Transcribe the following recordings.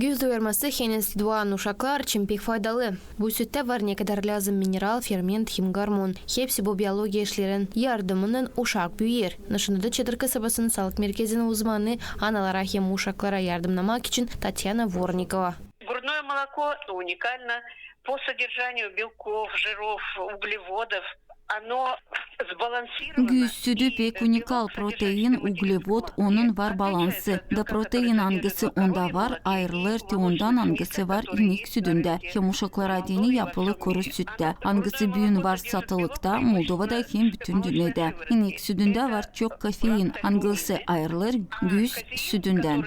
Göz doyurması henüz doğan uşaklar için pek faydalı. Bu sütte var ne kadar lazım mineral, ferment, hem hormon. Hepsi bu biyoloji işlerin yardımının uşak büyür. Nışınıda Çedir kasabasının sağlık merkezinin uzmanı analara hem uşaklara yardımlamak için Татьяна Ворникова. Грудное молоко уникально по содержанию белков, жиров, углеводов. Güz sütü pek unikal protein, uglevod onun var balansı. Da protein hangisi onda var, ayrılır te ondan hangisi var inek sütünde. Hem uşaklara dini yapılı kuru sütte. Hangisi büyün var satılıkta, Moldova'da hem bütün dünyada. İnek sütünde var çok kafein. Hangisi ayrılır güz sütünden.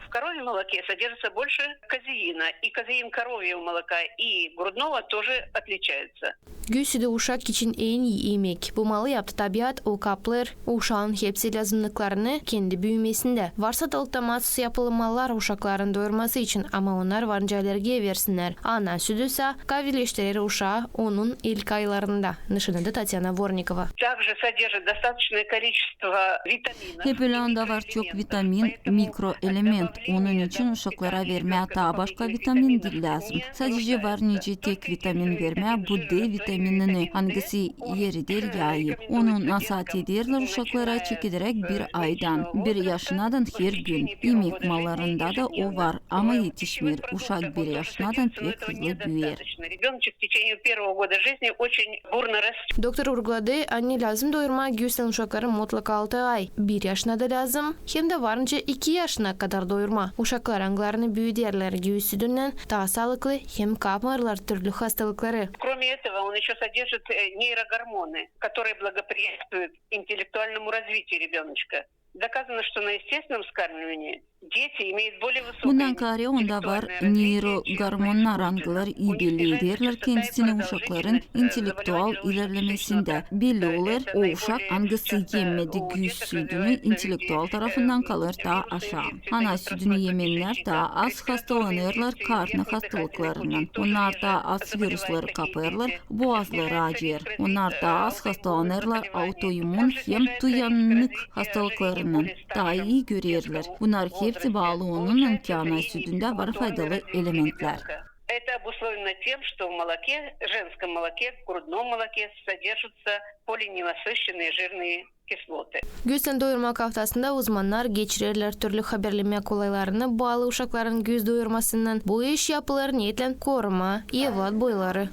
В коровьем молоке содержится больше казеина. И казеин коровьего молока и грудного тоже отличается. Güz sütü uşak için en iyi yemek. Bu malı yaptı tabiat, o kaplar, uşağın hepsi lazımlıklarını kendi büyümesinde. Varsa talıkta mahsus yapılı mallar uşakların doyurması için ama onlar varınca alergiye versinler. Ana sütü ise kavileştirir uşağı onun ilk aylarında. Nışınıda Татьяна Ворникова. Также содержит достаточное количество витаминов. Hep anda var çok vitamin, mikroelement. Onun için uşaklara vermeye daha başka vitamin değil lazım. Sadece var nice tek vitamin vermeye bu D vitaminini hangisi yeridir yağı. Onu nasat ederler uşaklara çekilerek bir aydan, bir yaşınadan her gün. Yemek mallarında da o var ama yetişmir. Uşak bir yaşınadan pek hızlı büyür. Ребеночек в течение первого года жизни очень бурно растет. Doktor vurguladı, anne lazım doyurma güçlen uşakların mutlaka 6 ay. 1 yaşına da lazım, hem de varınca 2 yaşına kadar doyurma. Uşaklar anglarını büyüderler güç sütünden daha sağlıklı hem kapmarlar türlü hastalıkları. Кроме этого, он еще содержит нейрогормоны, которые благоприятствуют интеллектуальному развитию ребеночка. Доказано, что на естественном вскармливании дети имеют более высокое Bundan kare onda var nörohormonlar angılar iyi belli ederler kendisini uşakların intelektüel ilerlemesinde. Belli olur o uşak hangisi yemedi güç sütünü intelektüel tarafından kalır daha aşağı. Ana sütünü yemenler daha az hastalanırlar karnı hastalıklarından. Onlar daha az virüsleri kapırlar, boğazları acır. Onlar daha az hastalanırlar autoimmün hem duyanlık hastalıklarından daha iyi görürler. Bunlar hepsi bağlı onun imkanı sütünde var faydalı elementler. Это обусловлено тем, что в молоке, женском молоке, грудном молоке содержатся полиненасыщенные жирные кислоты. Güçlen doyurmak haftasında uzmanlar geçirirler türlü haberleme kolaylarını bağlı uşakların göz doyurmasından bu iş yapılır niyetlen koruma, evat boyları.